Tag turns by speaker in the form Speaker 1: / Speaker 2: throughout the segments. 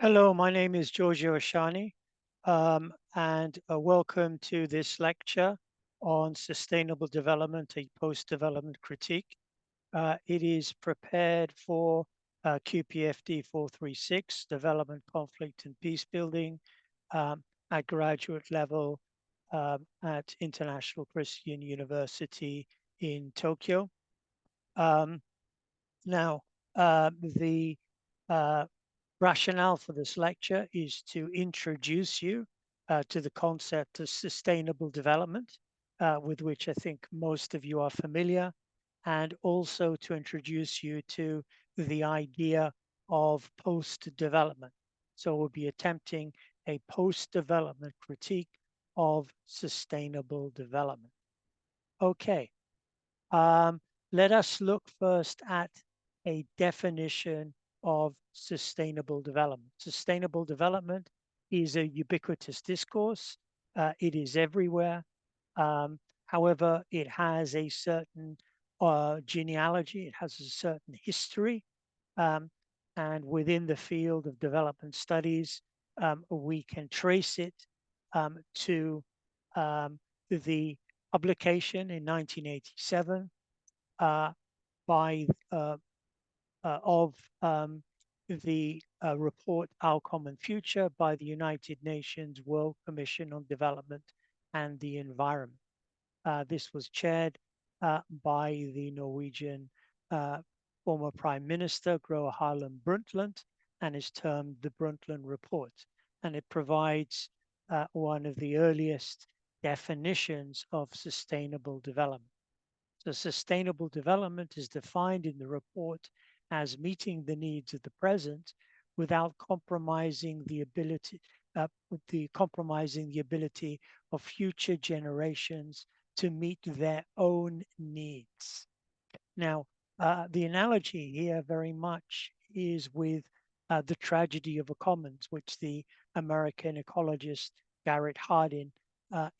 Speaker 1: Hello, my name is Giorgio Shani, and welcome to this lecture on sustainable development, a post-development critique. It is prepared for QPFD436, Development, Conflict and Peacebuilding, at graduate level at International Christian University in Tokyo. Um, Now, the uh, rationale for this lecture is to introduce you to the concept of sustainable development, with which I think most of you are familiar, and also to introduce you to the idea of post-development. So we'll be attempting a post-development critique of sustainable development. Okay, let us look first at a definition of sustainable development. Sustainable development is a ubiquitous discourse. It is everywhere. However, it has a certain genealogy, it has a certain history. Um, and within the field of development studies, we can trace it to the publication in 1987 by of the report Our Common Future by the United Nations World Commission on Development and the Environment. This was chaired by the Norwegian former Prime Minister Gro Harlem Brundtland and is termed the Brundtland Report. And it provides one of the earliest definitions of sustainable development. So sustainable development is defined in the report as meeting the needs of the present without compromising the ability of future generations to meet their own needs. Now, the analogy here very much is with the tragedy of the commons, which the American ecologist Garrett Hardin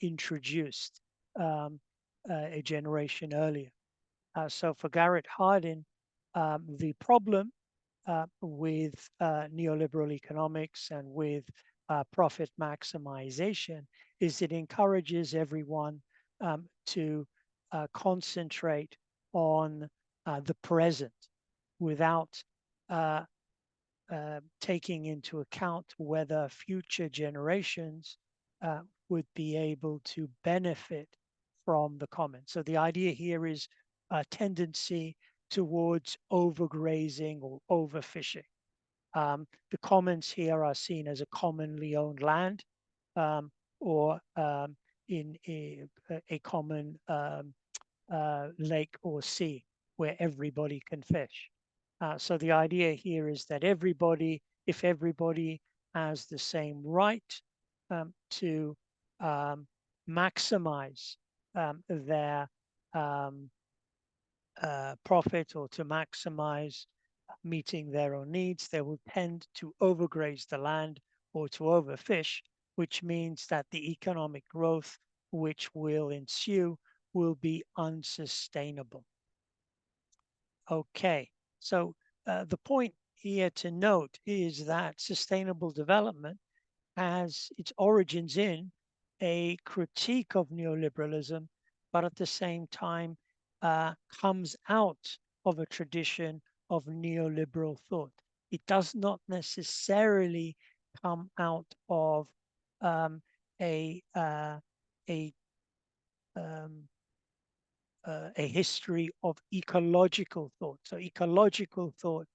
Speaker 1: introduced a generation earlier. So for Garrett Hardin, the problem with neoliberal economics and with profit maximization is it encourages everyone to concentrate on the present without taking into account whether future generations would be able to benefit from the commons. So the idea here is a tendency towards overgrazing or overfishing. The commons here are seen as a commonly owned land or in a common lake or sea where everybody can fish. So the idea here is that if everybody has the same right to maximize their profit or to maximize meeting their own needs, they will tend to overgraze the land or to overfish, which means that the economic growth which will ensue will be unsustainable. Okay, so the point here to note is that sustainable development has its origins in a critique of neoliberalism, but at the same time comes out of a tradition of neoliberal thought. It does not necessarily come out of a um, a history of ecological thought. So ecological thought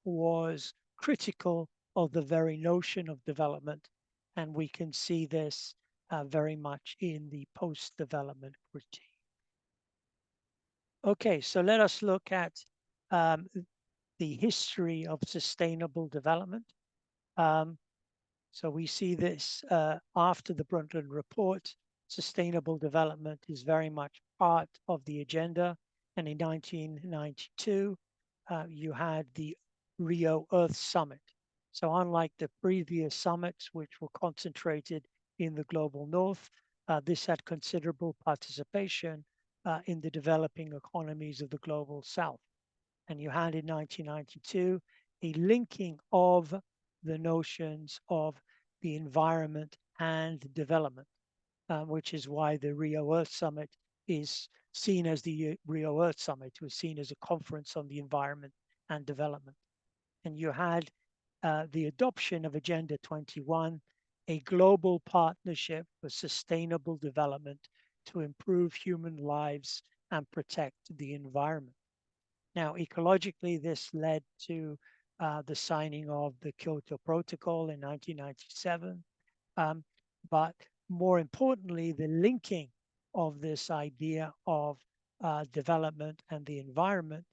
Speaker 1: was critical of the very notion of development, and we can see this very much in the post-development critique. Okay, so let us look at the history of sustainable development. So we see this after the Brundtland Report. Sustainable development is very much part of the agenda. And in 1992, you had the Rio Earth Summit. So unlike the previous summits, which were concentrated in the global north, this had considerable participation in the developing economies of the global south. And you had in 1992 a linking of the notions of the environment and development, which is why the Rio Earth Summit is seen as the Rio Earth Summit was seen as a conference on the environment and development. And you had the adoption of Agenda 21, a global partnership for sustainable development to improve human lives and protect the environment. Now, ecologically, this led to the signing of the Kyoto Protocol in 1997. But more importantly, the linking of this idea of development and the environment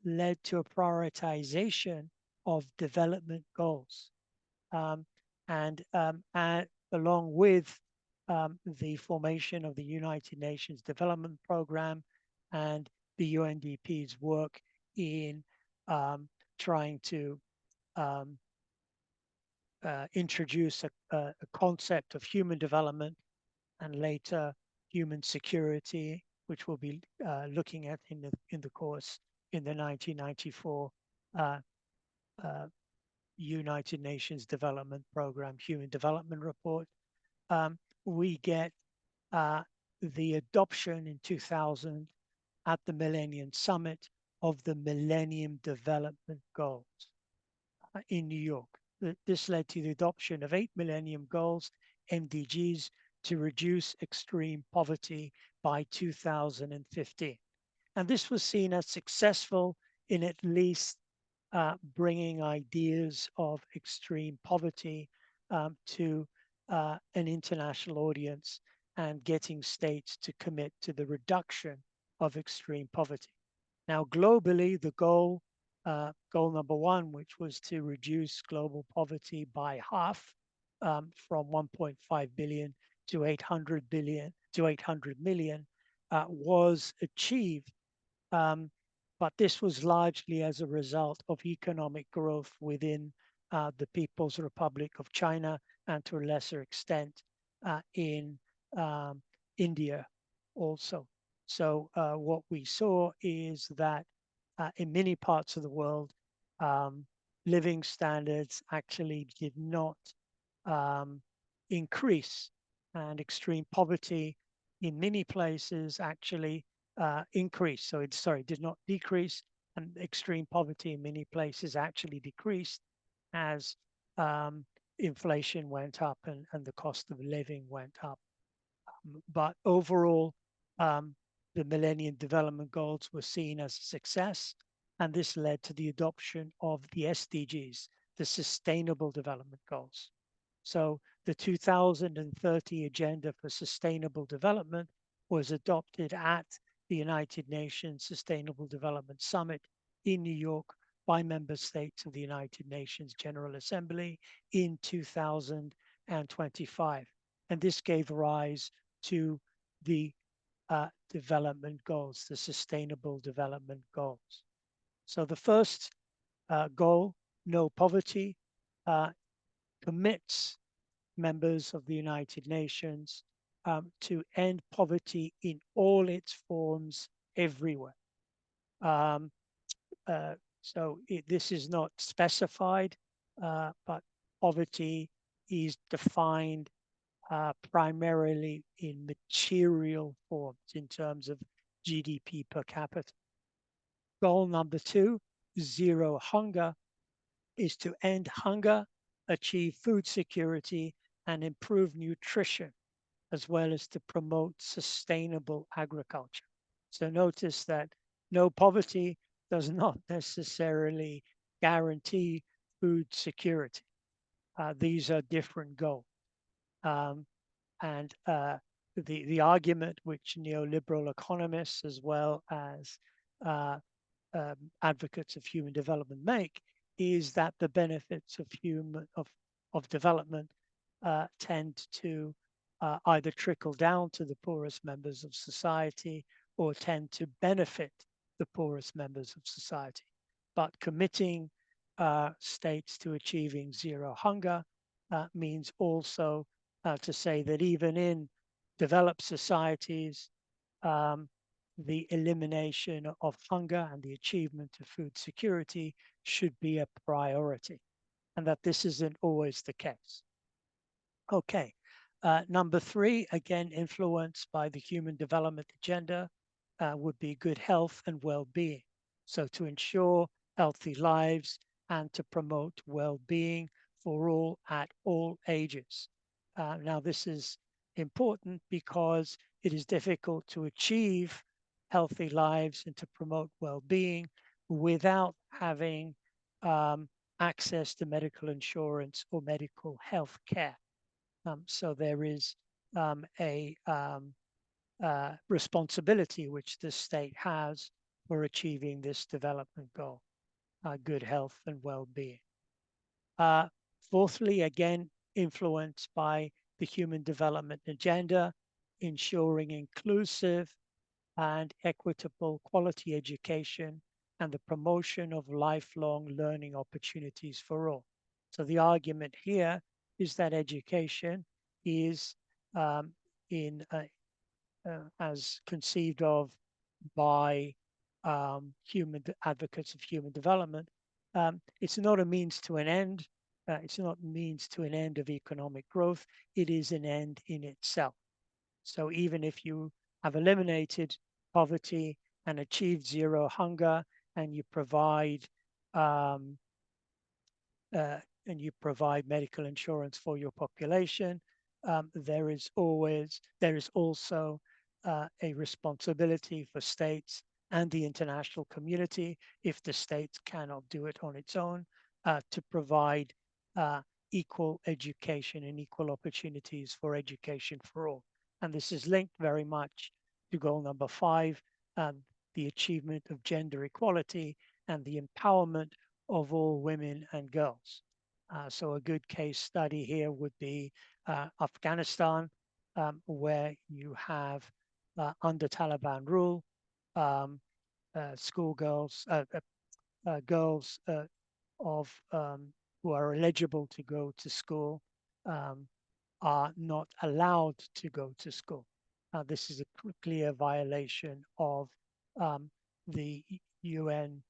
Speaker 1: led to a prioritization of development goals. And along with the formation of the United Nations Development Program and the UNDP's work in trying to introduce a concept of human development and later human security, which we'll be looking at in the course in the 1994 United Nations Development Program Human Development Report. We get the adoption in 2000 at the Millennium Summit of the Millennium Development Goals in New York. This led to the adoption of 8 Millennium Goals, MDGs, to reduce extreme poverty by 2015. And this was seen as successful in at least bringing ideas of extreme poverty to an international audience and getting states to commit to the reduction of extreme poverty. Now, globally, the goal number one, which was to reduce global poverty by half from 1.5 billion to 800 million, was achieved. But this was largely as a result of economic growth within the People's Republic of China and to a lesser extent in India also. So what we saw is that in many parts of the world, living standards actually did not increase, and extreme poverty in many places actually increased. So did not decrease, and extreme poverty in many places actually decreased as inflation went up and the cost of living went up. But overall, the Millennium Development Goals were seen as a success, and this led to the adoption of the SDGs, the Sustainable Development Goals. So the 2030 Agenda for Sustainable Development was adopted at the United Nations Sustainable Development Summit in New York by member states of the United Nations General Assembly in 2025. And this gave rise to the development goals, the Sustainable Development Goals. So the first goal, no poverty, commits members of the United Nations to end poverty in all its forms everywhere. This is not specified, but poverty is defined primarily in material forms in terms of GDP per capita. Goal number 2, zero hunger, is to end hunger, achieve food security, and improve nutrition, as well as to promote sustainable agriculture. So notice that no poverty does not necessarily guarantee food security. These are different goals. The argument which neoliberal economists as well as advocates of human development make is that the benefits of development tend to either trickle down to the poorest members of society or tend to benefit the poorest members of society. But committing states to achieving zero hunger means also to say that even in developed societies, the elimination of hunger and the achievement of food security should be a priority. and that this isn't always the case. Okay, number three, again, influenced by the Human Development Agenda, would be good health and well-being. So to ensure healthy lives and to promote well-being for all at all ages. Now, this is important because it is difficult to achieve healthy lives and to promote well-being without having access to medical insurance or medical health care. So there is a responsibility which the state has for achieving this development goal, good health and well-being. Fourthly, again, influenced by the Human Development Agenda, ensuring inclusive and equitable quality education and the promotion of lifelong learning opportunities for all. So the argument here is that education is as conceived of by human advocates of human development. It's not a means to an end. It's not a means to an end of economic growth. It is an end in itself. So even if you have eliminated poverty and achieved zero hunger, and you provide medical insurance for your population, there is also a responsibility for states and the international community, if the state cannot do it on its own, to provide equal education and equal opportunities for education for all. And this is linked very much to goal number 5, the achievement of gender equality and the empowerment of all women and girls. So a good case study here would be Afghanistan, where you have under Taliban rule, schoolgirls, girls of who are eligible to go to school are not allowed to go to school. This is a clear violation of the UN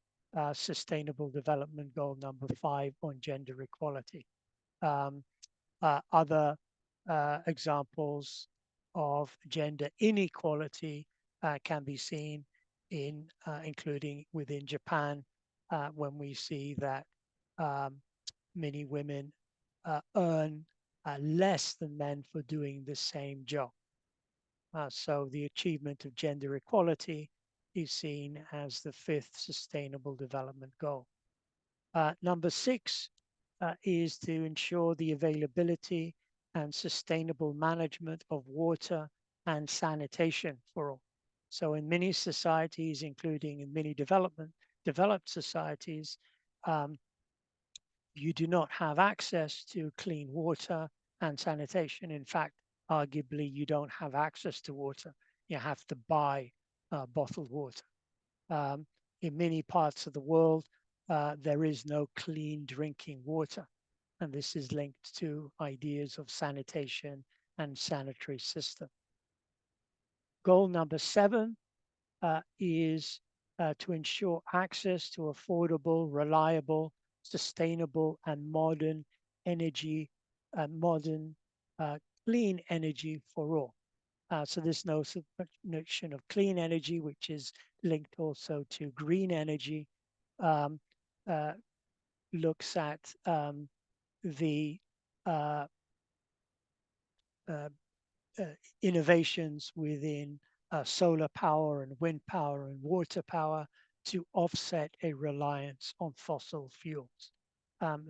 Speaker 1: Sustainable Development Goal number 5 on gender equality. Other examples of gender inequality can be seen in including within Japan, when we see that many women earn less than men for doing the same job. So the achievement of gender equality is seen as the 5th Sustainable Development Goal. Number 6 is to ensure the availability and sustainable management of water and sanitation for all. So in many societies, including in many developed societies, you do not have access to clean water and sanitation. In fact, arguably, you don't have access to water. You have to buy bottled water. In many parts of the world, there is no clean drinking water. And this is linked to ideas of sanitation and sanitary system. Goal number 7 is to ensure access to affordable, reliable, sustainable, and modern energy, clean energy for all. So this notion of clean energy, which is linked also to green energy, looks at the innovations within solar power and wind power and water power to offset a reliance on fossil fuels.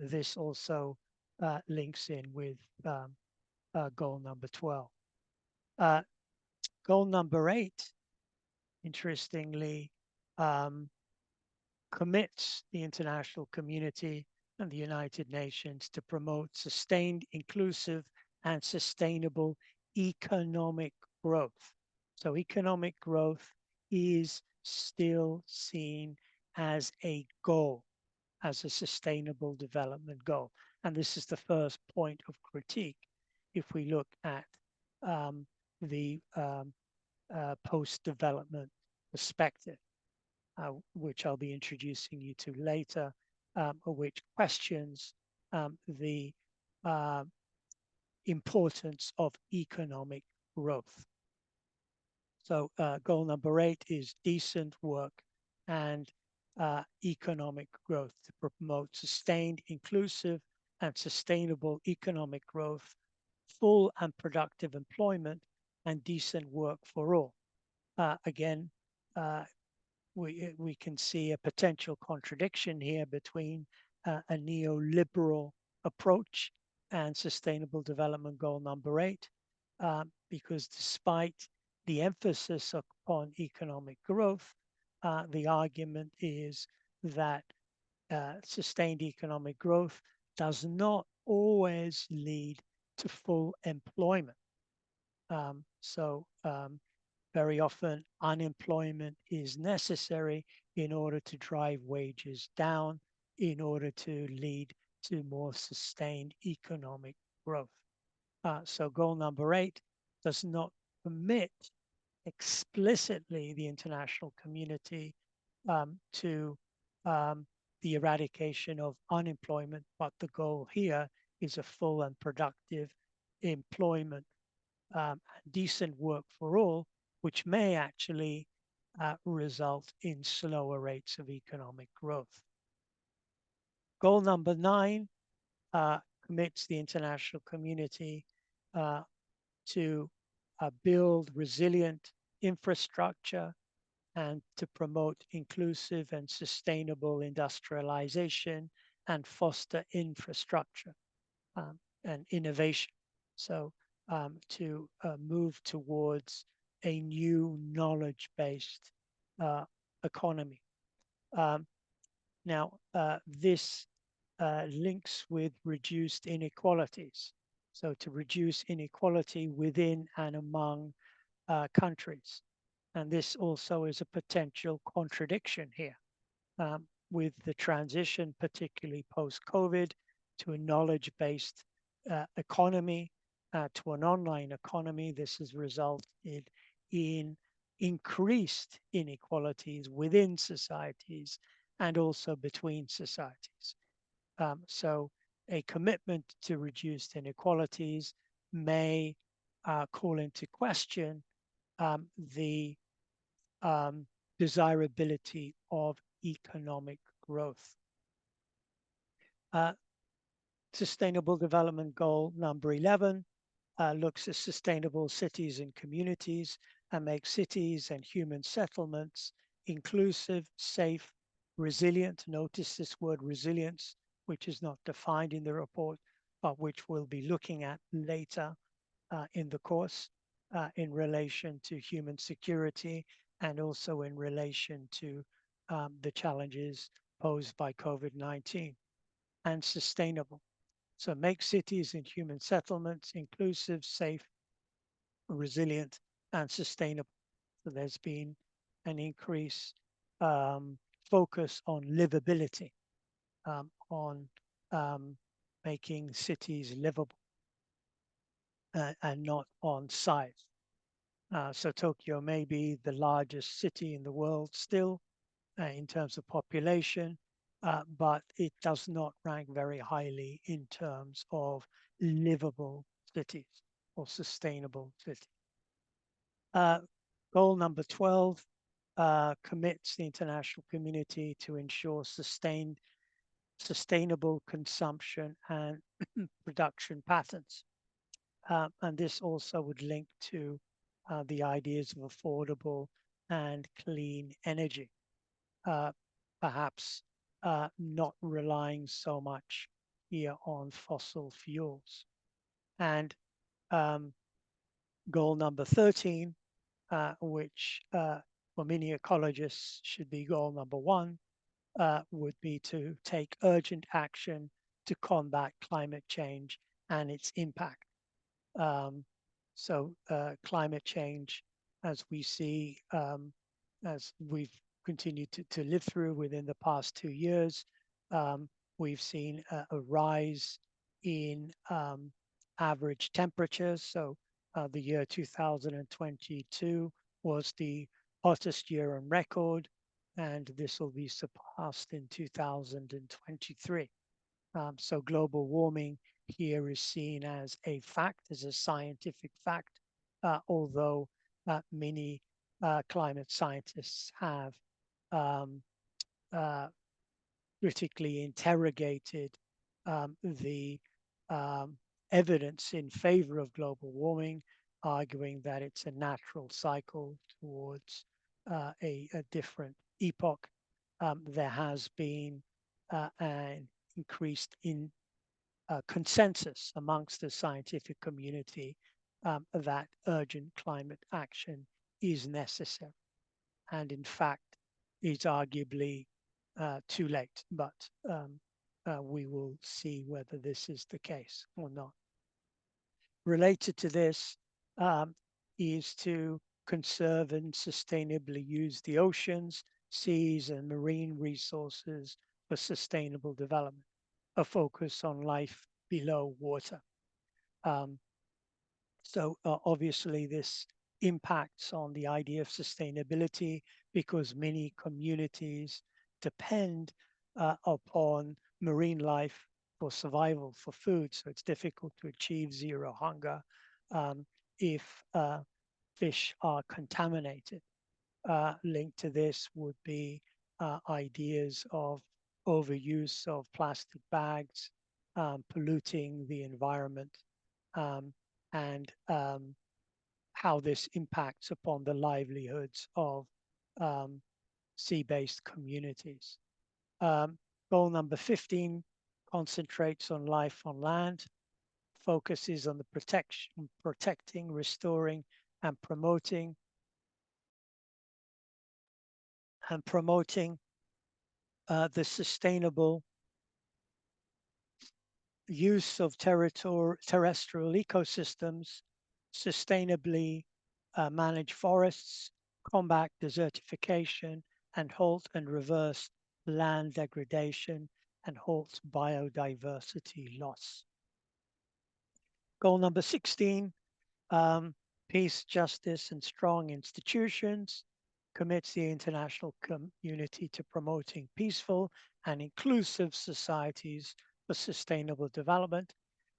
Speaker 1: This also links in with goal number 12. Goal number 8, interestingly, commits the international community and the United Nations to promote sustained, inclusive, and sustainable economic growth. So economic growth is still seen as a goal, as a sustainable development goal. And this is the first point of critique if we look at the post-development perspective, which I'll be introducing you to later, which questions the importance of economic growth. So goal number 8 is decent work and economic growth to promote sustained, inclusive, and sustainable economic growth, full and productive employment, and decent work for all. Again, we can see a potential contradiction here between a neoliberal approach and sustainable development goal number 8, because despite the emphasis upon economic growth, the argument is that sustained economic growth does not always lead to full employment. Very often unemployment is necessary in order to drive wages down, in order to lead to more sustained economic growth. So goal number 8 does not permit explicitly the international community to the eradication of unemployment, but the goal here is a full and productive employment, decent work for all, which may actually result in slower rates of economic growth. Goal number 9 commits the international community to build resilient infrastructure and to promote inclusive and sustainable industrialization and foster infrastructure and innovation. So to move towards a new knowledge-based economy. Now, this links with reduced inequalities. So to reduce inequality within and among countries. And this also is a potential contradiction here with the transition, particularly post-COVID, to a knowledge-based economy, to an online economy. This has resulted in increased inequalities within societies and also between societies. So a commitment to reduced inequalities may call into question the desirability of economic growth. Sustainable Development Goal number 11 looks at sustainable cities and communities and makes cities and human settlements inclusive, safe, resilient. Notice this word resilience, which is not defined in the report, but which we'll be looking at later in the course in relation to human security and also in relation to the challenges posed by COVID-19, and sustainable. So make cities and human settlements inclusive, safe, resilient, and sustainable. So there's been an increase focus on livability, on making cities livable and not on size. So Tokyo may be the largest city in the world still in terms of population, but it does not rank very highly in terms of livable cities or sustainable cities. Goal number 12 commits the international community to ensure sustainable consumption and production patterns. And this also would link to the ideas of affordable and clean energy, perhaps not relying so much here on fossil fuels. And goal number 13, which for many ecologists should be goal number 1, would be to take urgent action to combat climate change and its impact. So climate change, as we see, as we've continued to live through within the past 2 years, we've seen a rise in average temperatures. So the year 2022 was the hottest year on record, and this will be surpassed in 2023. So global warming here is seen as a fact, as a scientific fact, although many climate scientists have um, uh, critically interrogated the um, evidence in favor of global warming, arguing that it's a natural cycle towards a different epoch. There has been an increased in consensus amongst the scientific community that urgent climate action is necessary. And in fact, it's arguably too late, but we will see whether this is the case or not. Related to this is to conserve and sustainably use the oceans, seas, and marine resources for sustainable development, a focus on life below water. So obviously this impacts on the idea of sustainability because many communities depend upon marine life for survival, for food. So it's difficult to achieve zero hunger if fish are contaminated. Linked to this would be ideas of overuse of plastic bags, polluting the environment, um, and how this impacts upon the livelihoods of um, sea-based communities. Goal number 15 concentrates on life on land, focuses on the protecting, restoring, and promoting the sustainable use of terrestrial ecosystems, sustainably manage forests, combat desertification, and halt and reverse land degradation and halt biodiversity loss. Goal number 16, peace, justice, and strong institutions, commits the international community to promoting peaceful and inclusive societies for sustainable development,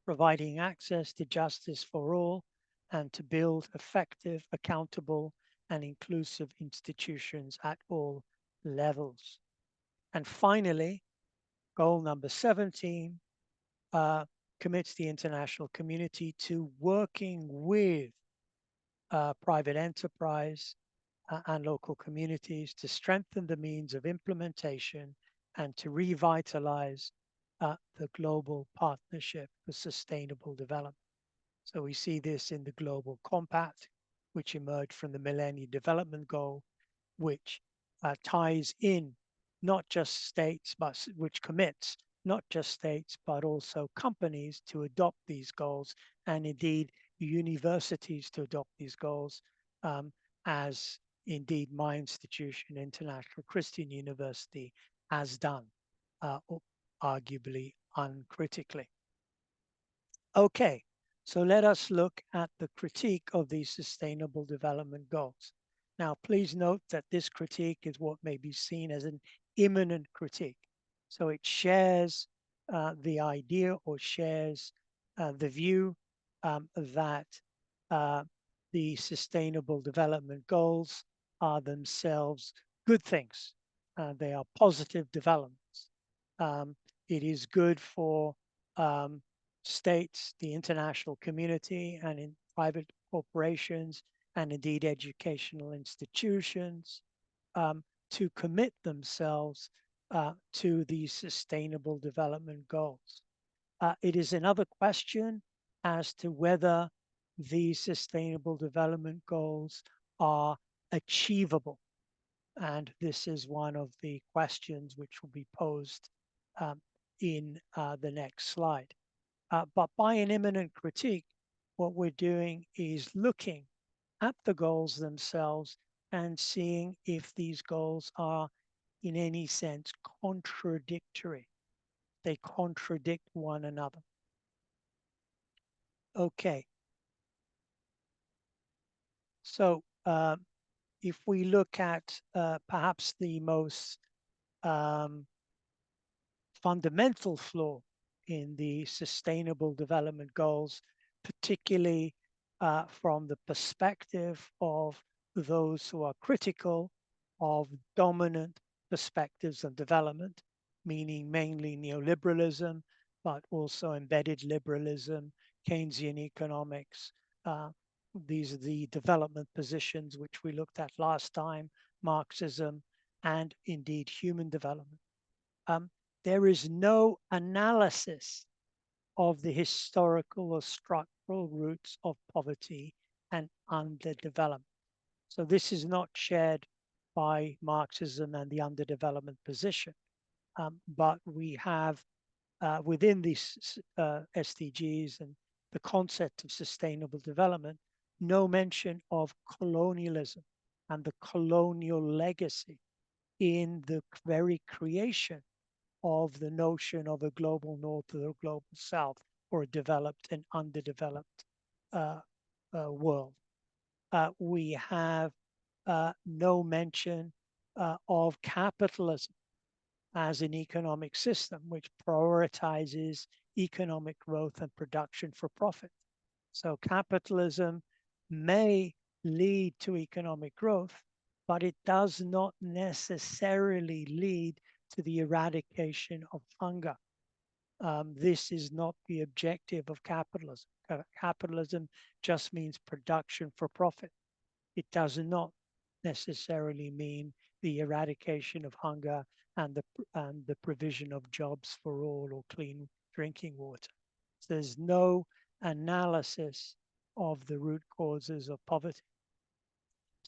Speaker 1: providing access to justice for all, and to build effective, accountable, and inclusive institutions at all levels. And finally, goal number 17 commits the international community to working with private enterprise and local communities to strengthen the means of implementation and to revitalize the global partnership for sustainable development. So we see this in the Global Compact, which emerged from the Millennium Development Goal, which ties in not just states, but which commits not just states, but also companies to adopt these goals, and indeed universities to adopt these goals, as indeed my institution, International Christian University, has done, arguably uncritically. Okay, so let us look at the critique of these Sustainable Development Goals. Now, please note that this critique is what may be seen as an imminent critique. So it shares the idea or shares the view that the Sustainable Development Goals are themselves good things. They are positive developments. It is good for states, the international community, and in private corporations, and indeed educational institutions to commit themselves to these sustainable development goals. It is another question as to whether these sustainable development goals are achievable. And this is one of the questions which will be posed in the next slide. But by an imminent critique, what we're doing is looking at the goals themselves and seeing if these goals are in any sense contradictory. They contradict one another. Okay. So if we look at perhaps the most fundamental flaw in the Sustainable Development Goals, particularly from the perspective of those who are critical of dominant perspectives of development, meaning mainly neoliberalism, but also embedded liberalism, Keynesian economics. These are the development positions which we looked at last time, Marxism, and indeed human development. There is no analysis of the historical or structural roots of poverty and underdevelopment. So this is not shared by Marxism and the underdevelopment position, but we have within these SDGs and the concept of sustainable development, no mention of colonialism and the colonial legacy in the very creation of the notion of a global north or a global south, or a developed and underdeveloped world. We have no mention of capitalism as an economic system which prioritizes economic growth and production for profit. So capitalism may lead to economic growth, but it does not necessarily lead to the eradication of hunger. This is not the objective of capitalism. Capitalism just means production for profit. It does not necessarily mean the eradication of hunger and the provision of jobs for all or clean drinking water. So there's no analysis of the root causes of poverty.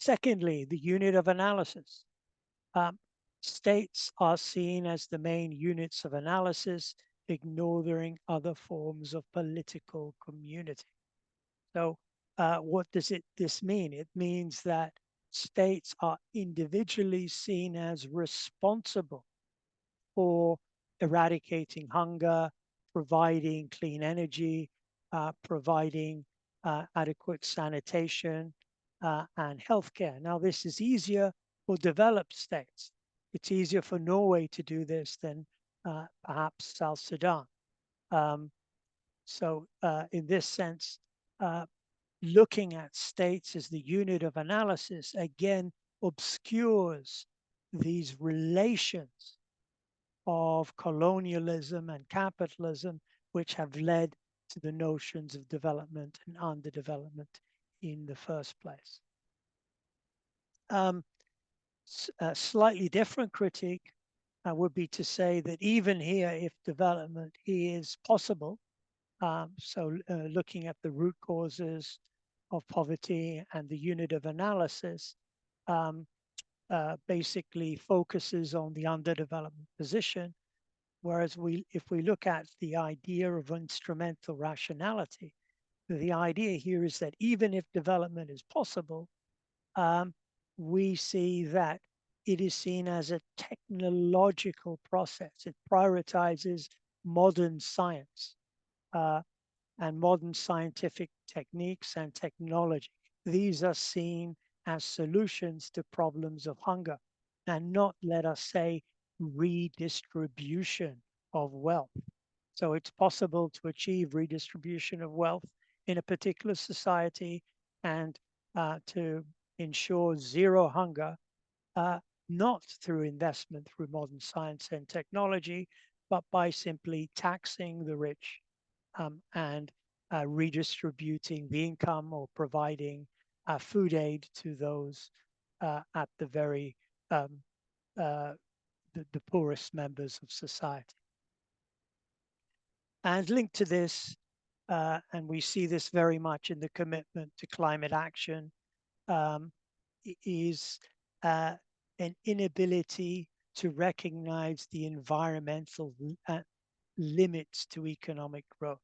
Speaker 1: Secondly, the unit of analysis. States are seen as the main units of analysis, ignoring other forms of political community. So what does this mean? It means that states are individually seen as responsible for eradicating hunger, providing clean energy, providing adequate sanitation and healthcare. Now, this is easier for developed states. It's easier for Norway to do this than perhaps South Sudan. So in this sense, looking at states as the unit of analysis again obscures these relations of colonialism and capitalism, which have led to the notions of development and underdevelopment in the first place. A slightly different critique would be to say that even here, if development is possible, looking at the root causes of poverty and the unit of analysis basically focuses on the underdevelopment position, whereas if we look at the idea of instrumental rationality, the idea here is that even if development is possible, we see that it is seen as a technological process. It prioritizes modern science and modern scientific techniques and technology. These are seen as solutions to problems of hunger and not, let us say, redistribution of wealth. So it's possible to achieve redistribution of wealth in a particular society and to ensure zero hunger, not through investment through modern science and technology, but by simply taxing the rich and redistributing the income or providing food aid to those at the very the poorest members of society. And linked to this, and we see this very much in the commitment to climate action, is an inability to recognize the environmental limits to economic growth.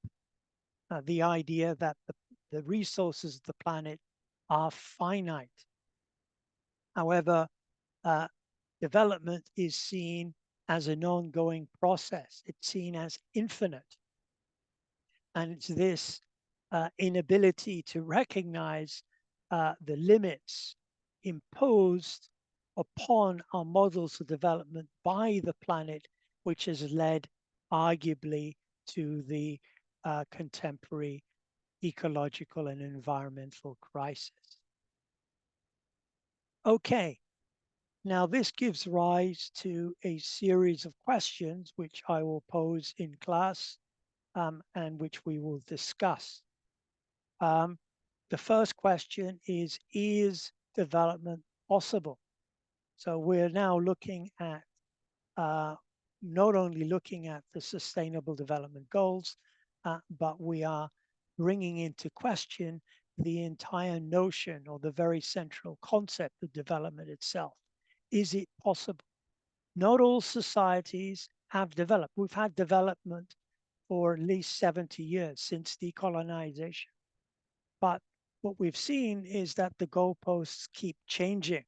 Speaker 1: The idea that the resources of the planet are finite. However, development is seen as an ongoing process. It's seen as infinite. And it's this inability to recognize the limits imposed upon our models of development by the planet, which has led arguably to the contemporary ecological and environmental crisis. Okay, now this gives rise to a series of questions which I will pose in class and which we will discuss. The first question is development possible? So we're now looking at not only looking at the Sustainable Development Goals, but we are bringing into question the entire notion or the very central concept of development itself. Is it possible? Not all societies have developed. We've had development for at least 70 years since decolonization. But what we've seen is that the goalposts keep changing.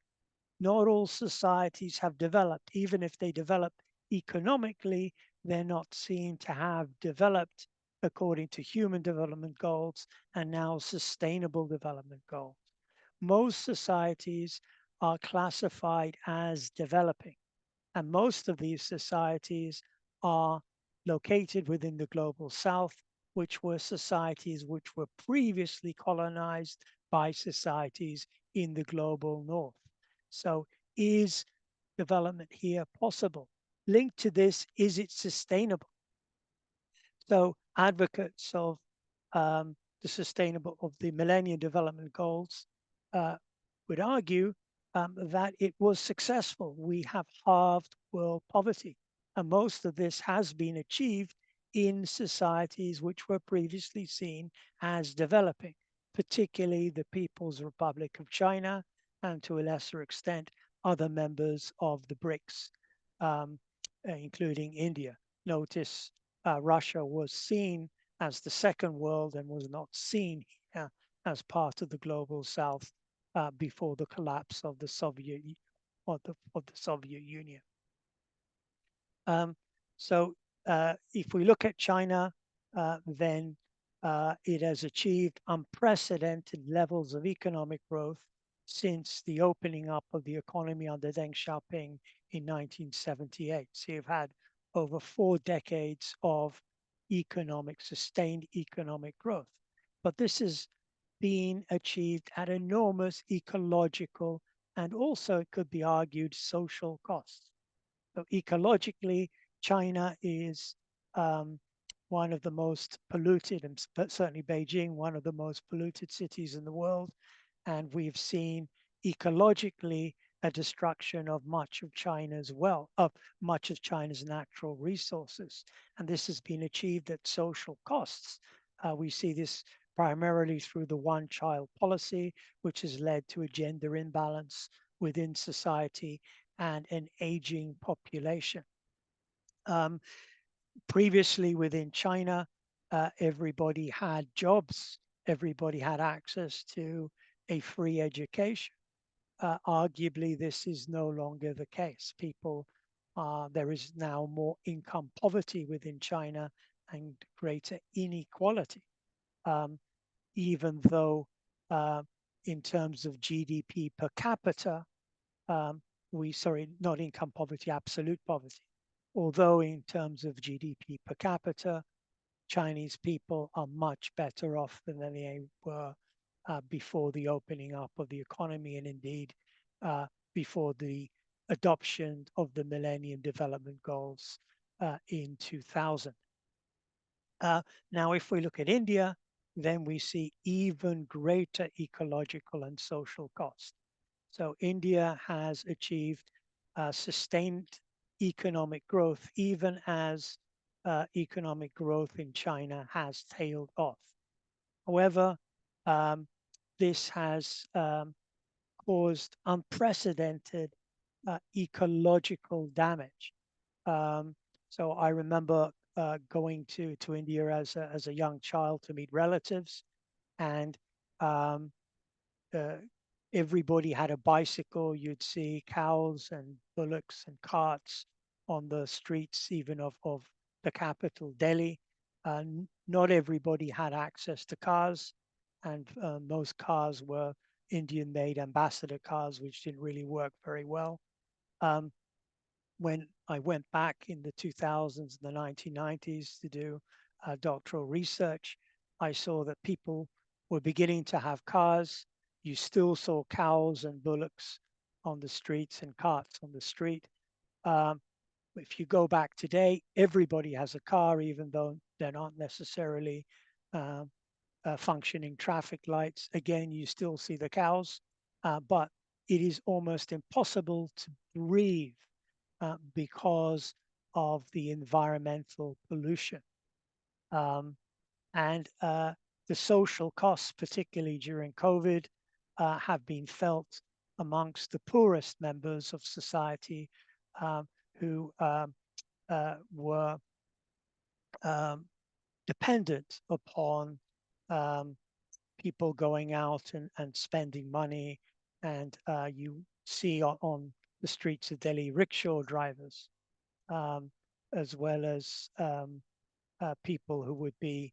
Speaker 1: Not all societies have developed. Even if they develop economically, they're not seen to have developed according to human development goals and now sustainable development goals. Most societies are classified as developing, and most of these societies are located within the global south, which were societies which were previously colonized by societies in the global north. So is development here possible? Linked to this, is it sustainable? So advocates of the Millennium Development Goals would argue that it was successful. We have halved world poverty, and most of this has been achieved in societies which were previously seen as developing, particularly the People's Republic of China, and to a lesser extent, other members of the BRICS, including India. Notice Russia was seen as the second world and was not seen as part of the global south before the collapse of the Soviet Union. So if we look at China, then it has achieved unprecedented levels of economic growth since the opening up of the economy under Deng Xiaoping in 1978. So you've had over 4 decades of sustained economic growth. But this has been achieved at enormous ecological and also, it could be argued, social costs. So ecologically, China is one of the most polluted, and certainly Beijing, one of the most polluted cities in the world. And we've seen ecologically a destruction of much of China's natural resources. And this has been achieved at social costs. We see this primarily through the one-child policy, which has led to a gender imbalance within society and an aging population. Previously within China, everybody had jobs, everybody had access to a free education. Arguably, this is no longer the case. There is now more income poverty within China and greater inequality, even though in terms of GDP per capita, not income poverty, absolute poverty. Although in terms of GDP per capita, Chinese people are much better off than they were before the opening up of the economy, and indeed before the adoption of the Millennium Development Goals in 2000. Now, if we look at India, then we see even greater ecological and social cost. So India has achieved sustained economic growth, even as economic growth in China has tailed off. However, this has caused unprecedented ecological damage. So I remember going to India as a young child to meet relatives, and everybody had a bicycle. You'd see cows and bullocks and carts on the streets, even of the capital, Delhi. Not everybody had access to cars, and most cars were Indian-made ambassador cars, which didn't really work very well. When I went back in the 2000s and the 1990s to do doctoral research, I saw that people were beginning to have cars. You still saw cows and bullocks on the streets and carts on the street. Um, if you go back today, everybody has a car, even though they're not necessarily um, functioning traffic lights. Again, you still see the cows, but it is almost impossible to breathe because of the environmental pollution. Um, and the social costs, particularly during COVID, have been felt amongst the poorest members of society who were um, dependent upon um, people going out and spending money. And you see on the streets of Delhi rickshaw drivers, um, as well as people who would be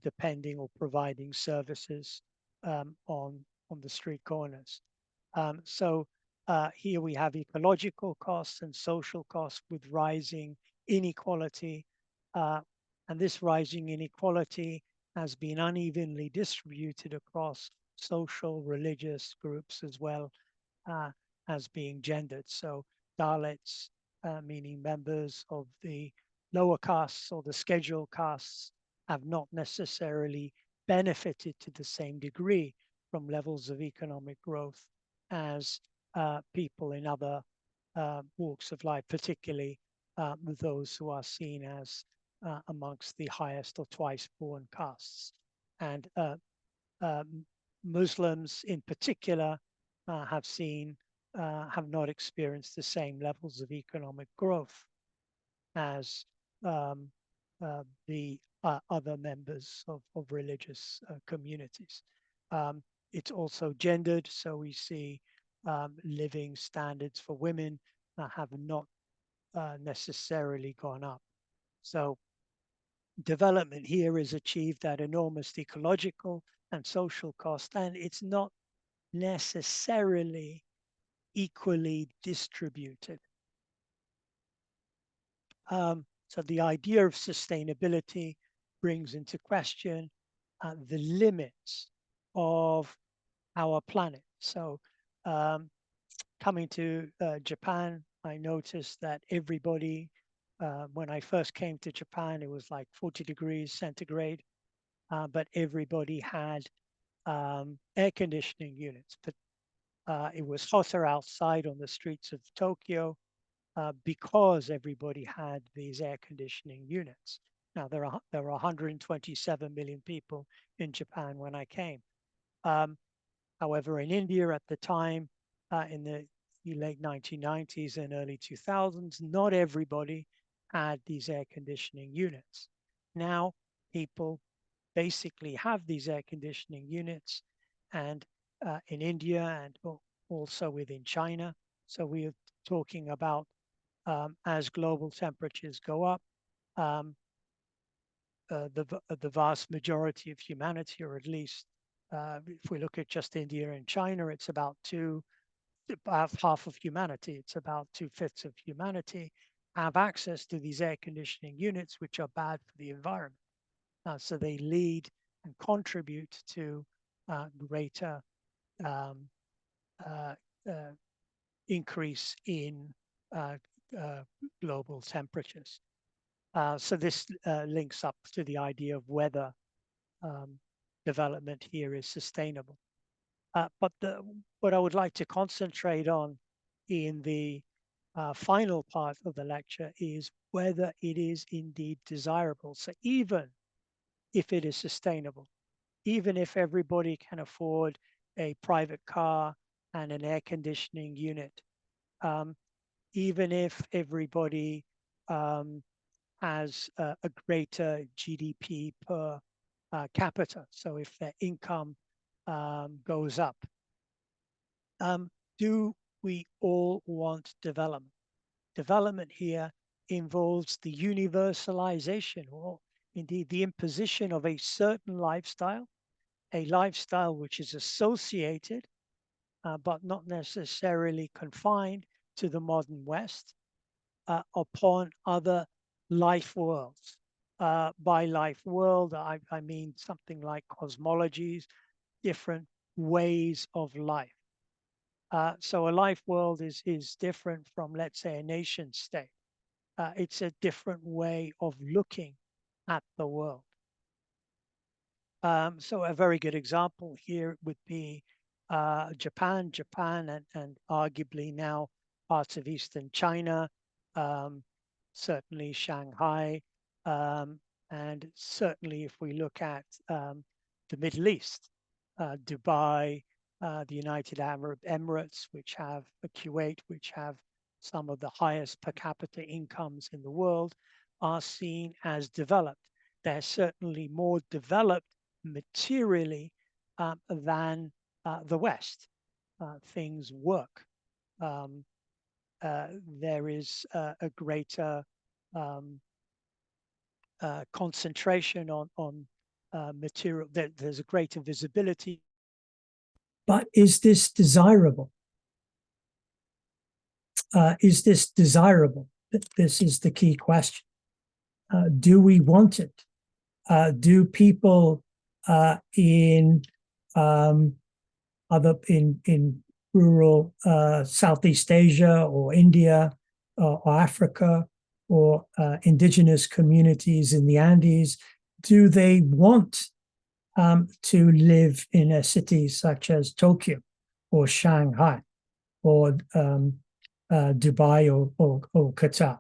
Speaker 1: depending or providing services on the street corners. So here we have ecological costs and social costs with rising inequality. Uh, and this rising inequality has been unevenly distributed across social, religious groups as well uh, as being gendered. So Dalits, meaning members of the lower castes or the scheduled castes, have not necessarily benefited to the same degree from levels of economic growth as people in other walks of life, particularly those who are seen as amongst the highest or twice born castes. And Muslims in particular have not experienced the same levels of economic growth as the other members of religious communities. It's also gendered, so we see living standards for women have not necessarily gone up. So development here is achieved at enormous ecological and social cost, and it's not necessarily equally distributed. So the idea of sustainability brings into question the limits of our planet. So coming to Japan, I noticed that everybody, when I first came to Japan, it was like 40 degrees centigrade, but everybody had air conditioning units. But it was hotter outside on the streets of Tokyo because everybody had these air conditioning units. Now there are 127 million people in Japan when I came. However, in India at the time, in the late 1990s and early 2000s, not everybody had these air conditioning units. Now people basically have these air conditioning units, and in India and also within China. So we are talking about as global temperatures go up, the vast majority of humanity, or at least if we look at just India and China, it's about half of humanity. It's about 2/5 of humanity have access to these air conditioning units, which are bad for the environment. So they lead and contribute to greater um, uh, uh, increase in global temperatures. So this links up to the idea of whether um, development here is sustainable. But what I would like to concentrate on in the final part of the lecture is whether it is indeed desirable. So even if it is sustainable, even if everybody can afford a private car and an air conditioning unit, um, even if everybody um, has a greater GDP per capita, so if their income goes up, do we all want development? Development here involves the universalization or indeed the imposition of a certain lifestyle, a lifestyle which is associated but not necessarily confined to the modern West upon other life worlds. by life world, I mean something like cosmologies, different ways of life. So a life world is different from, let's say, a nation state. It's a different way of looking at the world. So a very good example here would be Japan, and arguably now parts of Eastern China, certainly Shanghai, and certainly if we look at the Middle East, Dubai, the United Arab Emirates, which have Kuwait, which have some of the highest per capita incomes in the world, are seen as developed. They're certainly more developed materially than the West. Things work. There is a greater concentration on material. There's a greater visibility.
Speaker 2: But is this desirable? Is this desirable? This is the key question. Do we want it? Do people in rural Southeast Asia or India or Africa or indigenous communities in the Andes, do they want to live in a city such as Tokyo or Shanghai or Dubai or Qatar?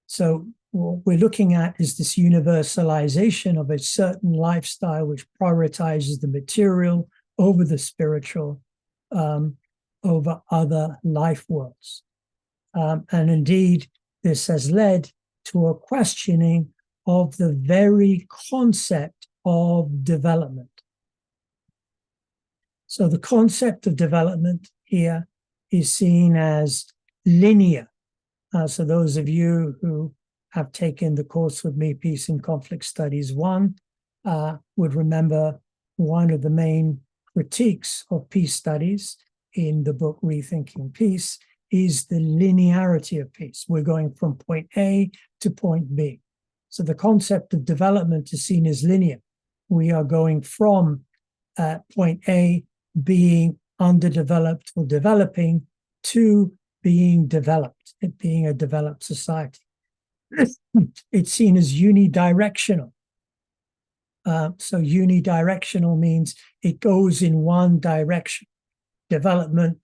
Speaker 2: So what we're looking at is this universalization of a certain lifestyle which prioritizes the material over the spiritual, over other life worlds. And indeed, this has led to a questioning of the very concept of development. So the concept of development here is seen as linear. So those of you who have taken the course with me, Peace and Conflict Studies 1, would remember one of the main critiques of peace studies in the book Rethinking Peace is the linearity of peace. We're going from point A to point B. So the concept of development is seen as linear. We are going from point A being underdeveloped or developing to being developed, it being a developed society. It's seen as unidirectional. So unidirectional means it goes in one direction. Development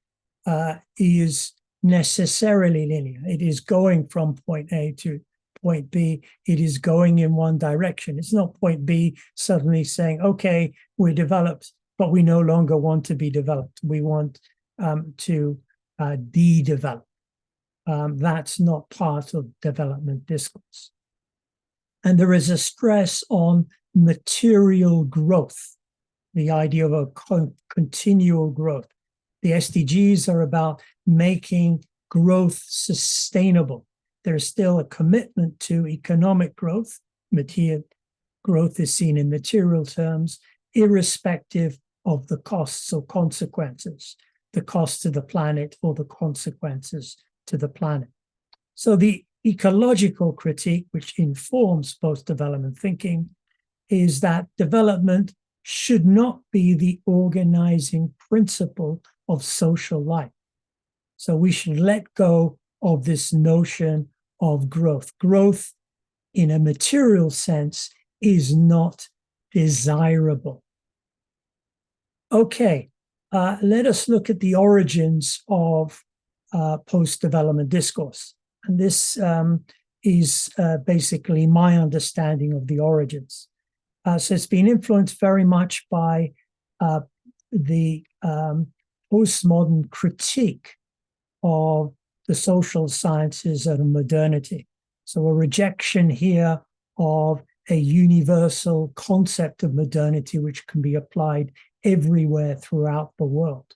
Speaker 2: is necessarily linear. It is going from point A to point B. It is going in one direction. It's not point B suddenly saying, okay, we're developed, but we no longer want to be developed. We want to de-develop. That's not part of development discourse. And there is a stress on material growth, the idea of a continual growth. The SDGs are about making growth sustainable. There's still a commitment to economic growth. Material growth is seen in material terms, irrespective of the costs or consequences, the cost to the planet or the consequences to the planet. So the ecological critique, which informs post-development thinking, is that development should not be the organizing principle of social life. So we should let go of this notion of growth. Growth in a material sense is not desirable. Okay, let us look at the origins of post-development discourse. And this is basically my understanding of the origins. So it's been influenced very much by the postmodern critique of the social sciences and modernity. So a rejection here of a universal concept of modernity which can be applied everywhere throughout the world.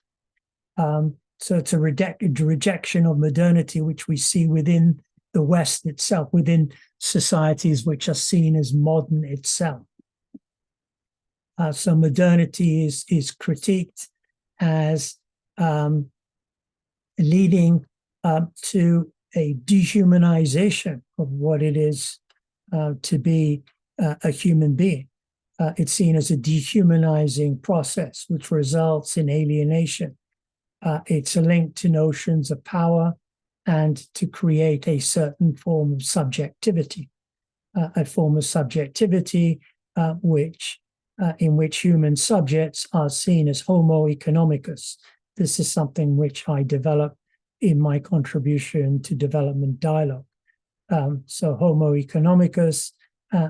Speaker 2: So it's a rejection of modernity which we see within the West itself, within societies which are seen as modern itself. So modernity is critiqued as leading to a dehumanization of what it is to be a human being. It's seen as a dehumanizing process, which results in alienation. It's linked to notions of power and to create a certain form of subjectivity, in which human subjects are seen as homo economicus. This is something which I developed in my contribution to development dialogue. So homo economicus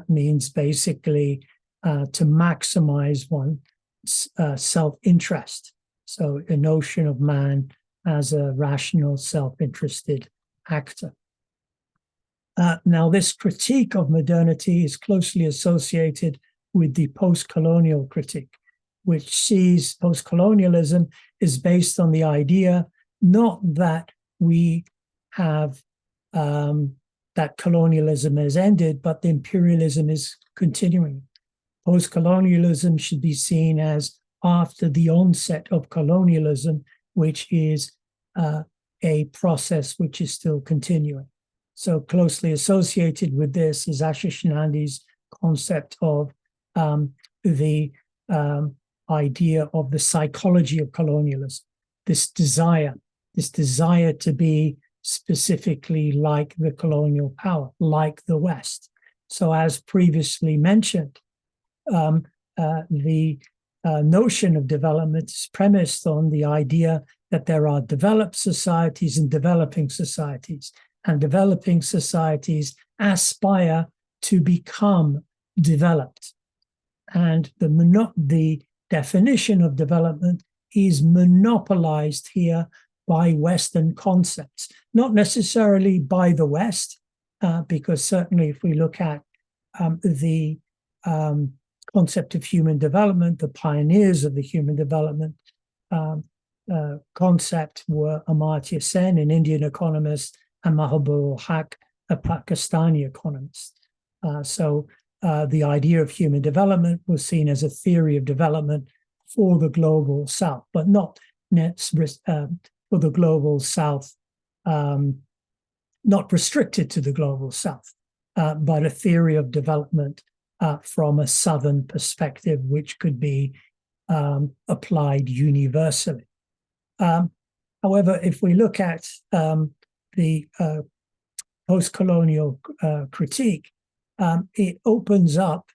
Speaker 2: means basically to maximize one's self-interest. So a notion of man as a rational, self-interested actor. Now, this critique of modernity is closely associated with the post-colonial critique, which sees post-colonialism is based on the idea not that we have that colonialism has ended, but the imperialism is continuing. Post-colonialism should be seen as after the onset of colonialism, which is a process which is still continuing. So closely associated with this is Ashish Nandi's concept of the idea of the psychology of colonialism, this desire to be specifically like the colonial power, like the West. So as previously mentioned, the notion of development is premised on the idea that there are developed societies and developing societies, and developing societies aspire to become developed. And the definition of development is monopolized here by Western concepts, not necessarily by the West, because certainly if we look at the concept of human development, the pioneers of the human development concept were Amartya Sen, an Indian economist, and Mahabubul Haq, a Pakistani economist. So the idea of human development was seen as a theory of development for the global South, but not for the global South, not restricted to the global South, but a theory of development from a Southern perspective, which could be applied universally. However, if we look at the post-colonial critique, it opens up,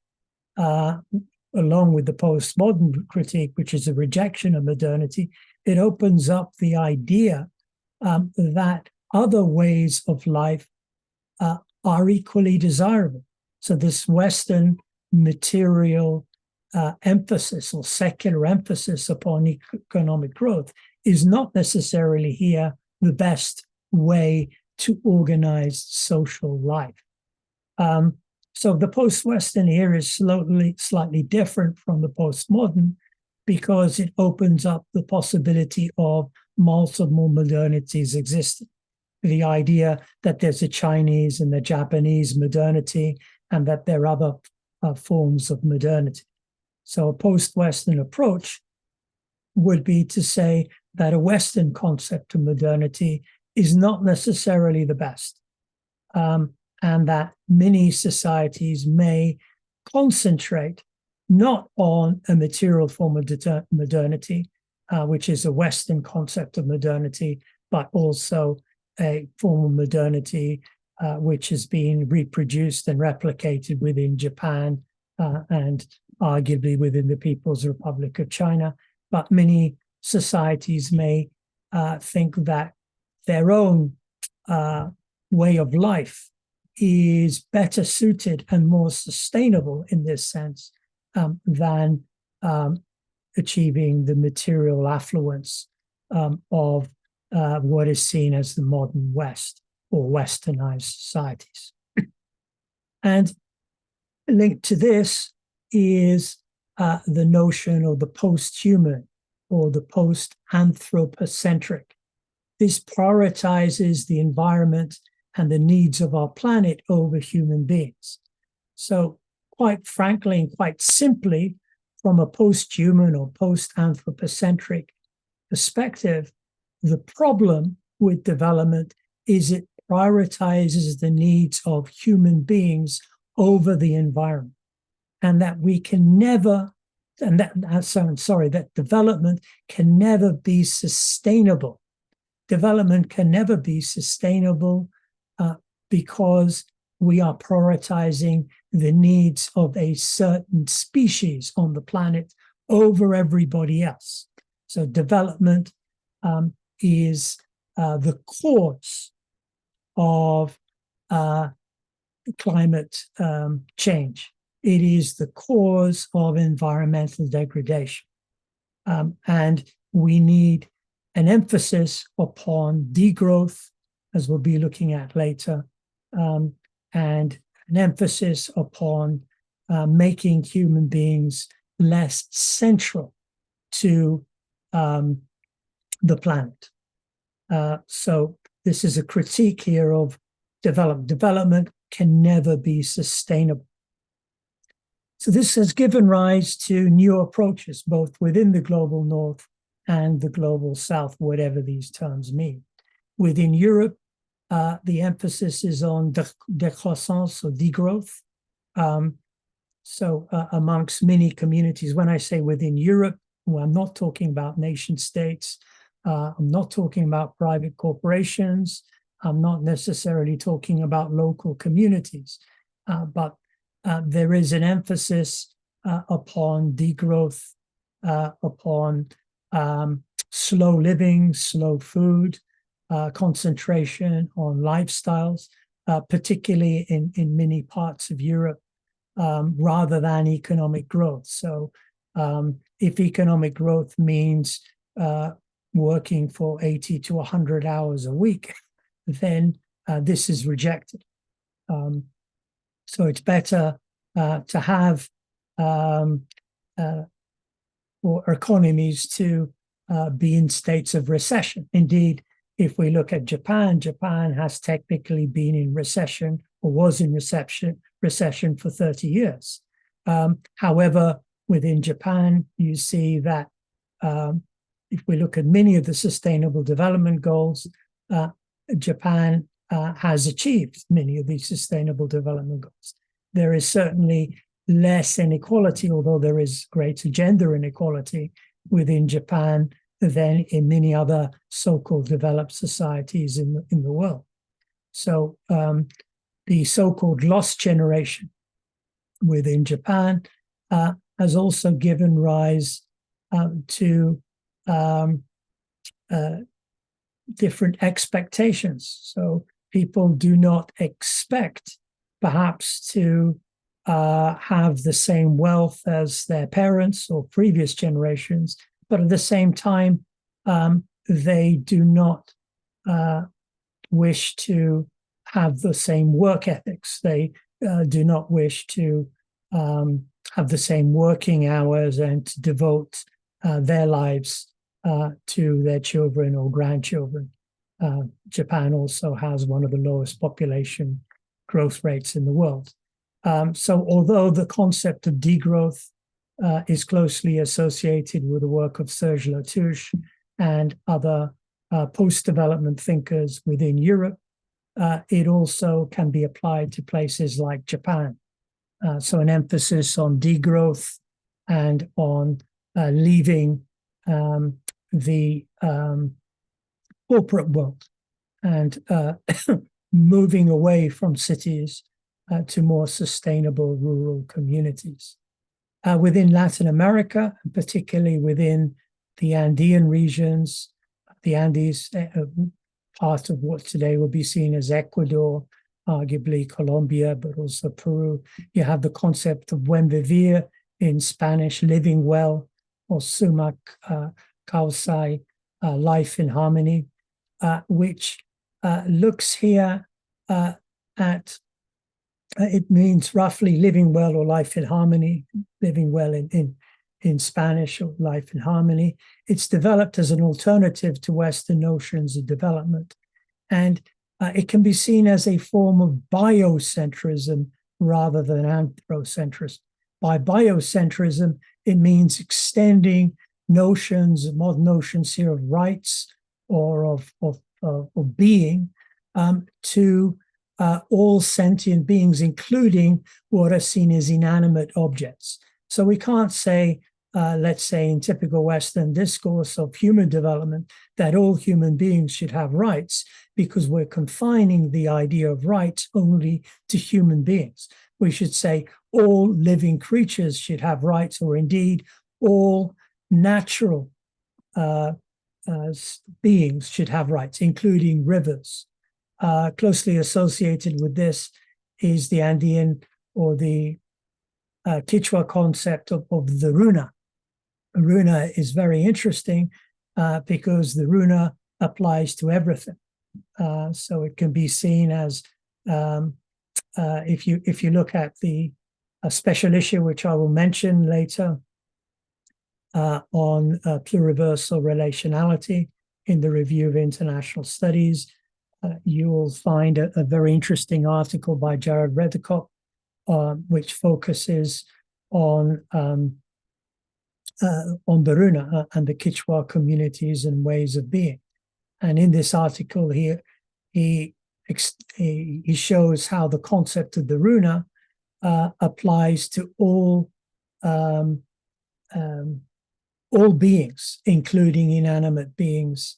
Speaker 2: along with the postmodern critique, which is a rejection of modernity, it opens up the idea that other ways of life are equally desirable. So this Western material emphasis or secular emphasis upon economic growth is not necessarily here the best way to organize social life. So the post-Western here is slightly different from the postmodern because it opens up the possibility of multiple modernities existing. The idea that there's a Chinese and a Japanese modernity and that there are other forms of modernity. So a post-Western approach would be to say that a Western concept of modernity is not necessarily the best, and that many societies may concentrate not on a material form of modernity, which is a Western concept of modernity, but also a form of modernity which has been reproduced and replicated within Japan and arguably within the People's Republic of China. But many societies may think that their own way of life is better suited and more sustainable in this sense than achieving the material affluence of what is seen as the modern West or westernized societies. And linked to this is the notion of the post-human or the post-anthropocentric. This prioritizes the environment and the needs of our planet over human beings. So quite frankly and quite simply, from a post-human or post-anthropocentric perspective, the problem with development is it prioritizes the needs of human beings over the environment, and that we can never, and that, so I'm sorry, that development can never be sustainable. Development can never be sustainable because we are prioritizing the needs of a certain species on the planet over everybody else. So development is the cause of climate change. It is the cause of environmental degradation. And we need an emphasis upon degrowth, as we'll be looking at later, and an emphasis upon making human beings less central to the planet. So this is a critique here of development. Development can never be sustainable. So this has given rise to new approaches, both within the global north and the global south, whatever these terms mean. Within Europe, the emphasis is on décroissance, or degrowth. So amongst many communities, when I say within Europe, well, I'm not talking about nation states. I'm not talking about private corporations. I'm not necessarily talking about local communities, but there is an emphasis upon degrowth, upon slow living, slow food, concentration on lifestyles, particularly in many parts of Europe, rather than economic growth. So if economic growth means working for 80 to 100 hours a week, then this is rejected. So it's better to have for economies to be in states of recession. Indeed, if we look at Japan, Japan has technically been in recession, or was in recession for 30 years. However, within Japan, you see that if we look at many of the Sustainable Development Goals, Japan has achieved many of these Sustainable Development Goals. There is certainly less inequality, although there is greater gender inequality within Japan than in many other so-called developed societies in the world. So the so-called lost generation within Japan has also given rise to different expectations. So people do not expect perhaps to have the same wealth as their parents or previous generations, but at the same time, they do not wish to have the same work ethics. They do not wish to have the same working hours and to devote their lives to their children or grandchildren. Japan also has one of the lowest population growth rates in the world. So although the concept of degrowth is closely associated with the work of Serge Latouche and other post-development thinkers within Europe, it also can be applied to places like Japan. So an emphasis on degrowth and on leaving the corporate world and moving away from cities to more sustainable rural communities. Within Latin America, and particularly within the Andean regions, the Andes, part of what today will be seen as Ecuador, arguably Colombia, but also Peru, you have the concept of buen vivir, in Spanish, living well, or sumak kausai, life in harmony, which looks here at, it means roughly living well or life in harmony, living well in Spanish, or life in harmony. It's developed as an alternative to Western notions of development. And it can be seen as a form of biocentrism rather than anthropocentrism. By biocentrism, it means extending notions, modern notions here of rights or of being to all sentient beings, including what are seen as inanimate objects. So we can't say, let's say in typical Western discourse of human development, that all human beings should have rights, because we're confining the idea of rights only to human beings. We should say all living creatures should have rights, or indeed all natural beings should have rights, including rivers. Closely associated with this is the Andean or the Quechua concept of the runa. Runa is very interesting because the runa applies to everything. So it can be seen as, if you look at the special issue, which I will mention later, on pluriversal relationality in the Review of International Studies, you will find a very interesting article by Jared Redekop, which focuses on the Runa and the Quechua communities and ways of being. And in this article here, he shows how the concept of the Runa applies to all beings, including inanimate beings,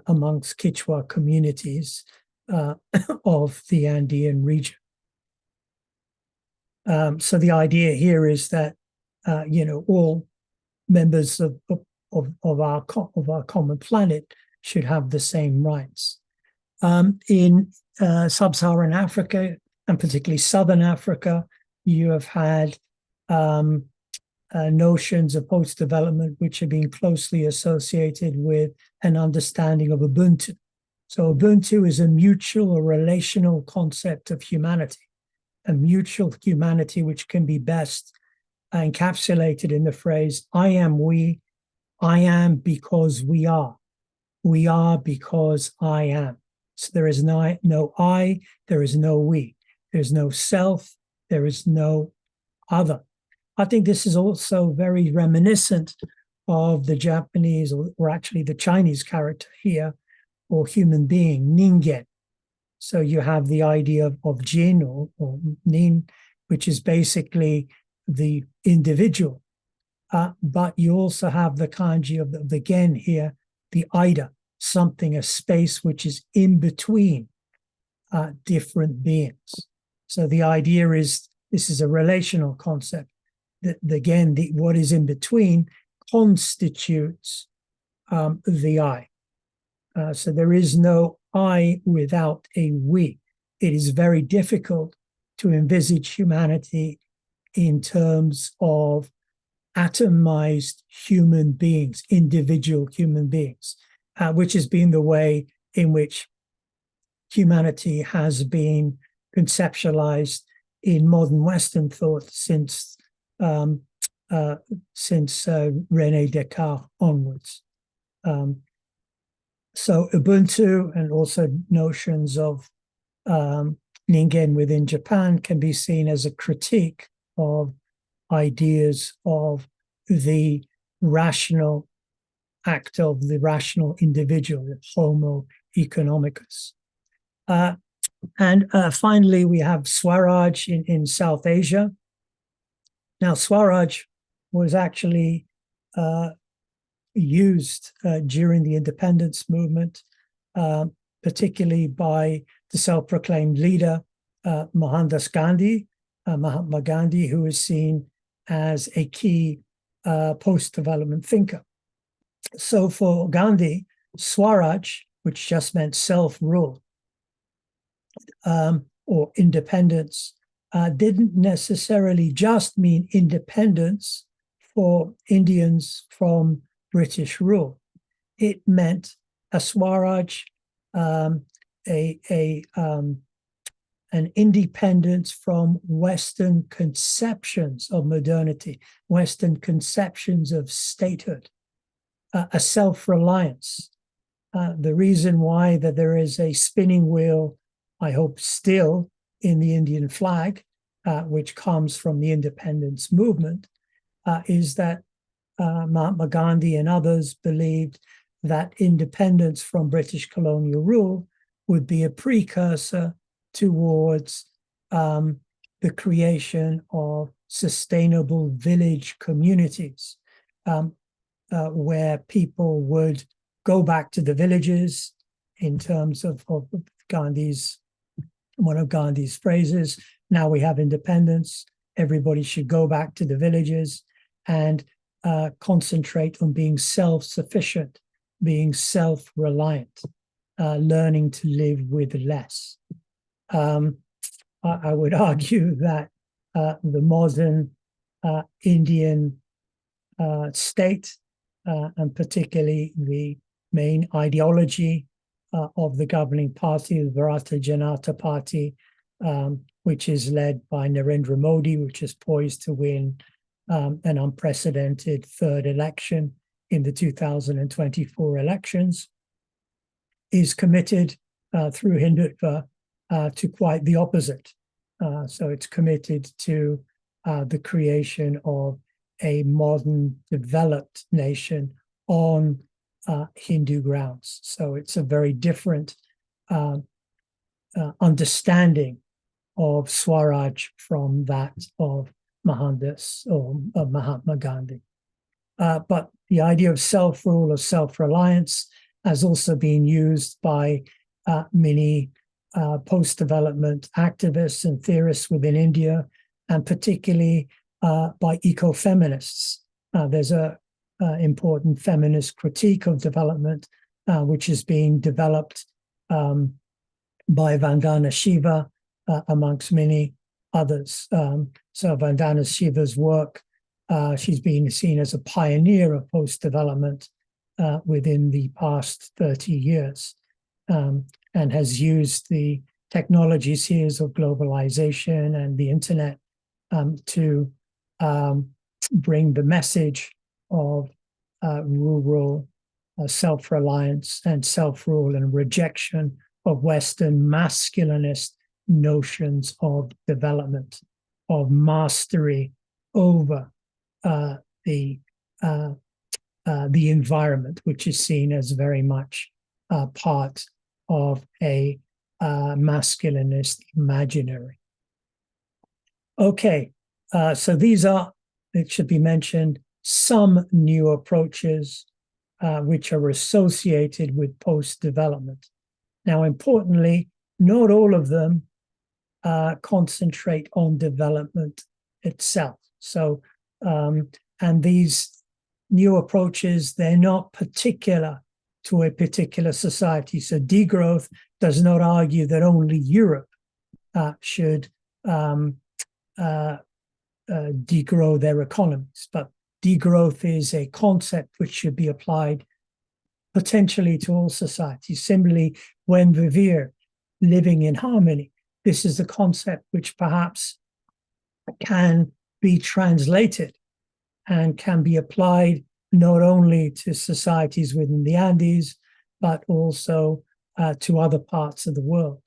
Speaker 2: amongst Quechua communities of the Andean region. So the idea here is that all members of our common planet should have the same rights. In sub-Saharan Africa, and particularly Southern Africa, you have had notions of post-development which have been closely associated with an understanding of Ubuntu. So Ubuntu is a mutual or relational concept of humanity, a mutual humanity which can be best encapsulated in the phrase, I am we, I am because we are because I am. So there is no I, there is no we, there's no self, there is no other. I think this is also very reminiscent of the Japanese, or actually the Chinese character here, or human being, ningen. So you have the idea of jin or nin, which is basically the individual. But you also have the kanji of the gen here, the ida, something, a space which is in between different beings. So the idea is, this is a relational concept. Again, what is in between constitutes the I. So there is no I without a we. It is very difficult to envisage humanity in terms of atomized human beings, individual human beings, which has been the way in which humanity has been conceptualized in modern Western thought since René Descartes onwards. So Ubuntu and also notions of ningen within Japan can be seen as a critique of ideas of the rational act of the rational individual, the homo economicus. And finally, we have Swaraj in South Asia. Now, Swaraj was actually used during the independence movement, particularly by the self-proclaimed leader, Mohandas Gandhi, Mahatma Gandhi, who is seen as a key post-development thinker. So for Gandhi, Swaraj, which just meant self-rule or independence, didn't necessarily just mean independence for Indians from British rule. It meant a Swaraj, an independence from Western conceptions of modernity, Western conceptions of statehood, a self-reliance. The reason why that there is a spinning wheel, I hope still, in the Indian flag, which comes from the independence movement, is that Mahatma Gandhi and others believed that independence from British colonial rule would be a precursor towards the creation of sustainable village communities, where people would go back to the villages, in terms of Gandhi's, one of Gandhi's phrases, now we have independence, everybody should go back to the villages and concentrate on being self-sufficient, being self-reliant, learning to live with less. I would argue that the modern Indian state, and particularly the main ideology of the governing party, the Bharatiya Janata Party, which is led by Narendra Modi, which is poised to win an unprecedented third election in the 2024 elections, is committed through Hindutva to quite the opposite. So it's committed to the creation of a modern, developed nation on Hindu grounds. So it's a very different understanding of Swaraj from that of Mohandas or Mahatma Gandhi. But the idea of self-rule or self-reliance has also been used by many post-development activists and theorists within India, and particularly by ecofeminists. There's a important feminist critique of development, which is being developed by Vandana Shiva, amongst many others. So Vandana Shiva's work, she's been seen as a pioneer of post-development within the past 30 years, and has used the technologies here of globalization and the internet to bring the message of rural self-reliance and self-rule and rejection of Western masculinist notions of development, of mastery over the environment, which is seen as very much part of a masculinist imaginary. Okay, so these are, it should be mentioned, some new approaches which are associated with post-development. Now, importantly, not all of them concentrate on development itself. So, and these new approaches, they're not particular to a particular society. So degrowth does not argue that only Europe should degrow their economies, but degrowth is a concept which should be applied potentially to all societies. Similarly, when Vivere, living in harmony, this is a concept which perhaps can be translated and can be applied not only to societies within the Andes, but also to other parts of the world.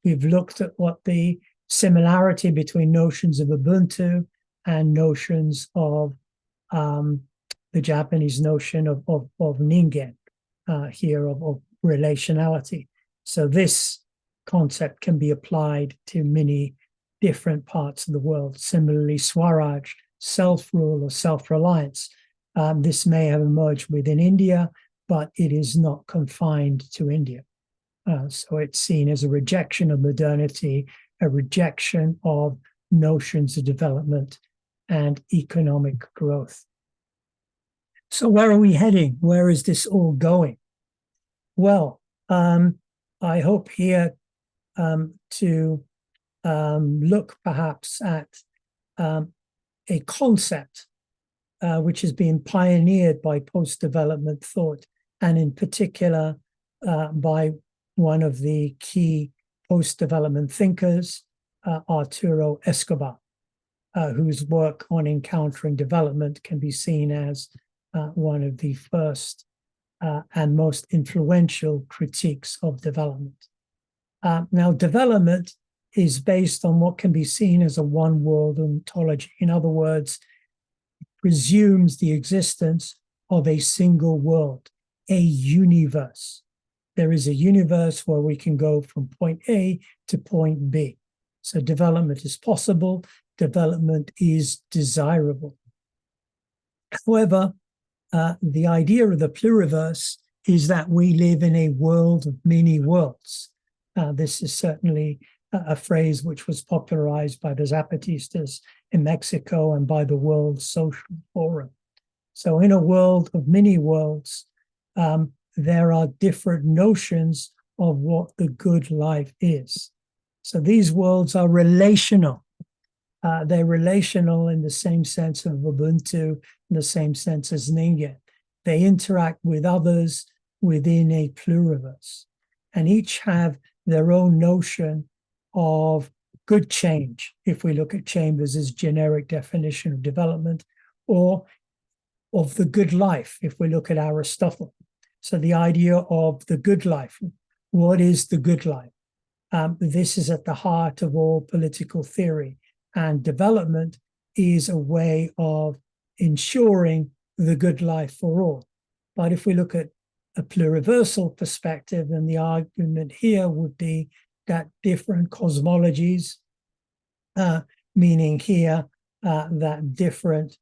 Speaker 2: We've looked at what the similarity between notions of Ubuntu and notions of the Japanese notion of ningen, here of relationality. So this concept can be applied to many different parts of the world. Similarly, Swaraj, self-rule or self-reliance, this may have emerged within India, but it is not confined to India. So it's seen as a rejection of modernity, a rejection of notions of development and economic growth. So where are we heading? Where is this all going? Well, I hope here to look perhaps at a concept which has been pioneered by post-development thought, and in particular by one of the key post-development thinkers, Arturo Escobar, whose work on encountering development can be seen as one of the first and most influential critiques of development. Now, development is based on what can be seen as a one-world ontology. In other words, it presumes the existence of a single world, a universe. there is a universe where we can go from point A to point B. So development is possible, development is desirable. However, the idea of the pluriverse is that we live in a world of many worlds. This is certainly a phrase which was popularized by the Zapatistas in Mexico and by the World Social Forum. So in a world of many worlds, there are different notions of what the good life is. So these worlds are relational. They're relational in the same sense of Ubuntu, in the same sense as Ningen. They interact with others within a pluriverse, and each have their own notion of good change, if we look at Chambers' generic definition of development, or of the good life, if we look at Aristotle. So the idea of the good life, what is the good life? This is at the heart of all political theory, and development is a way of ensuring the good life for all. But if we look at a pluriversal perspective, then the argument here would be that different cosmologies, meaning here that different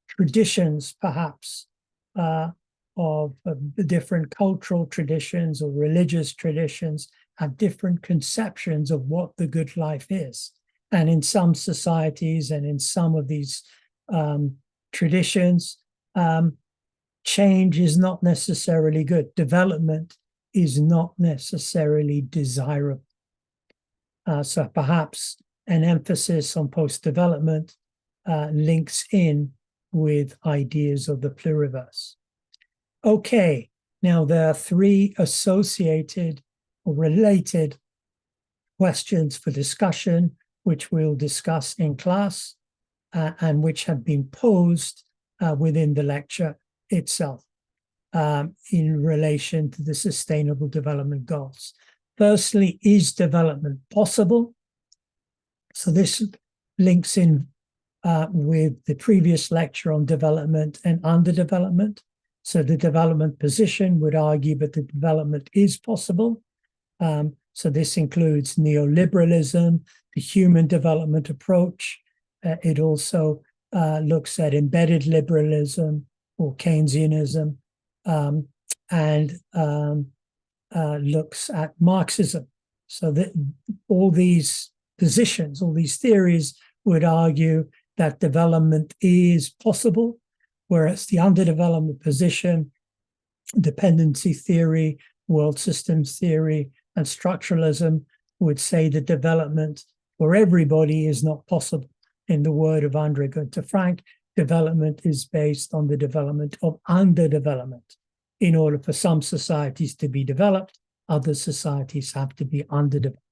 Speaker 2: traditions, perhaps, of different cultural traditions or religious traditions, have different conceptions of what the good life is. And in some societies and in some of these traditions, change is not necessarily good. Development is not necessarily desirable. So perhaps an emphasis on post-development links in with ideas of the pluriverse. Okay, now there are three associated or related questions for discussion, which we'll discuss in class and which have been posed within the lecture itself in relation to the Sustainable Development Goals. Firstly, is development possible? So this links in with the previous lecture on development and underdevelopment. So the development position would argue that the development is possible. So this includes neoliberalism, the human development approach. It also looks at embedded liberalism or Keynesianism, and looks at Marxism. So that all these positions, all these theories would argue that development is possible, whereas the underdevelopment position, dependency theory, world systems theory, and structuralism would say that development for everybody is not possible. In the word of Andre Gunter Frank, development is based on the development of underdevelopment. In order for some societies to be developed, other societies have to be underdeveloped.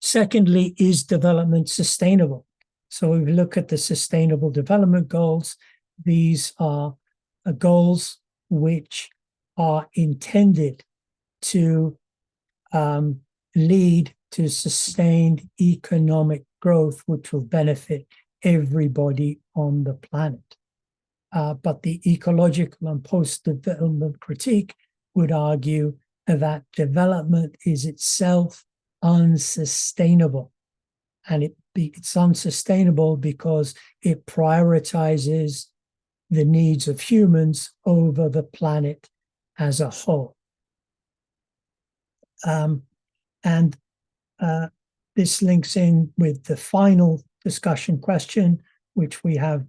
Speaker 2: Secondly, is development sustainable? So if we look at the Sustainable Development Goals, these are goals which are intended to lead to sustained economic growth, which will benefit everybody on the planet. But the ecological and post-development critique would argue that development is itself unsustainable. And it's unsustainable because it prioritizes the needs of humans over the planet as a whole. This links in with the final discussion question, which we have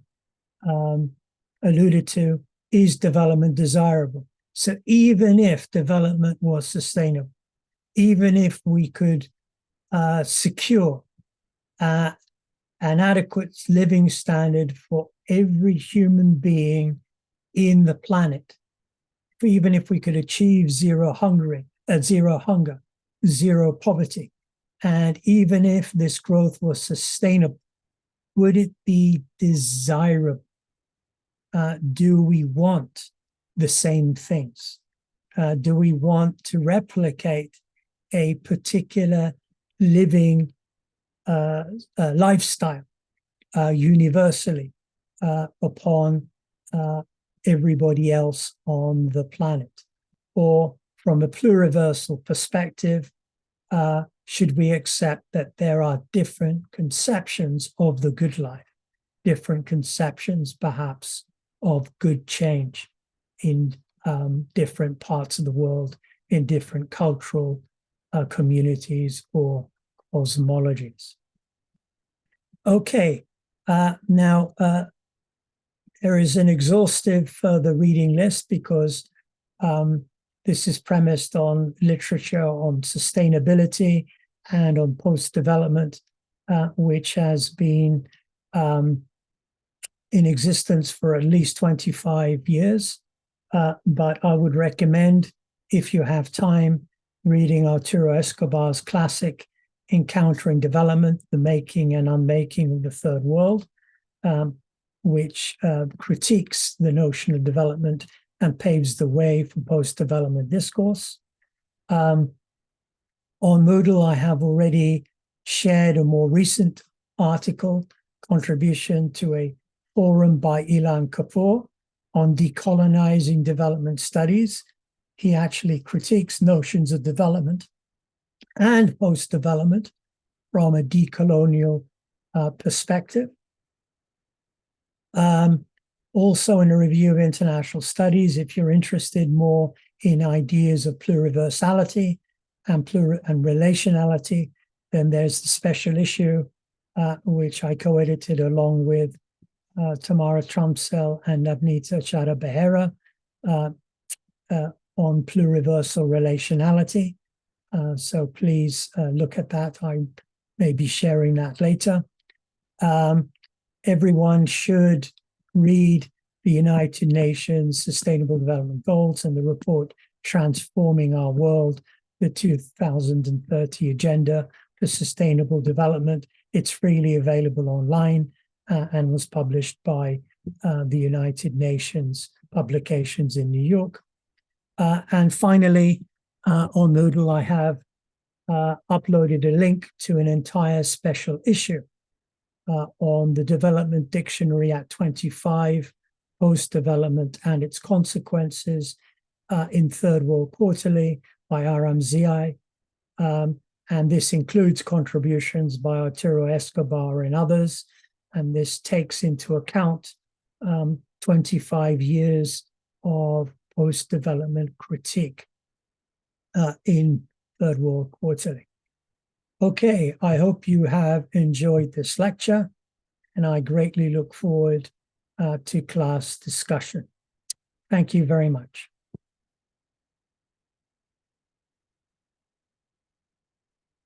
Speaker 2: alluded to: is development desirable? So even if development was sustainable, even if we could secure an adequate living standard for every human being in the planet, even if we could achieve zero hunger, zero poverty, and even if this growth was sustainable, would it be desirable? Do we want the same things? Do we want to replicate a particular living lifestyle universally upon everybody else on the planet? Or from a pluriversal perspective, should we accept that there are different conceptions of the good life, different conceptions perhaps of good change in different parts of the world, in different cultural communities or cosmologies? Okay, now there is an exhaustive further reading list because this is premised on literature on sustainability and on post-development, which has been in existence for at least 25 years. But I would recommend, if you have time, reading Arturo Escobar's classic Encountering Development, The Making and Unmaking of the Third World, which critiques the notion of development and paves the way for post-development discourse. On Moodle, I have already shared a more recent article, contribution to a forum by Ilan Kapoor on decolonizing development studies. He actually critiques notions of development and post-development from a decolonial perspective. Also in a review of international studies, if you're interested more in ideas of pluriversality and relationality, then there's the special issue, which I co-edited along with Tamara Trumpsell and Navneeta Chadha Behera on pluriversal relationality. So please look at that. I may be sharing that later. Everyone should read the United Nations Sustainable Development Goals and the report Transforming Our World, the 2030 Agenda for Sustainable Development. It's freely available online and was published by the United Nations Publications in New York. And finally, on Moodle, I have uploaded a link to an entire special issue on the Development Dictionary at 25, Post-Development and its Consequences in Third World Quarterly by Aram Ziai. And this includes contributions by Arturo Escobar and others. And this takes into account 25 years of post-development critique in Third World Quarterly. Okay, I hope you have enjoyed this lecture, and I greatly look forward to class discussion. Thank you very much.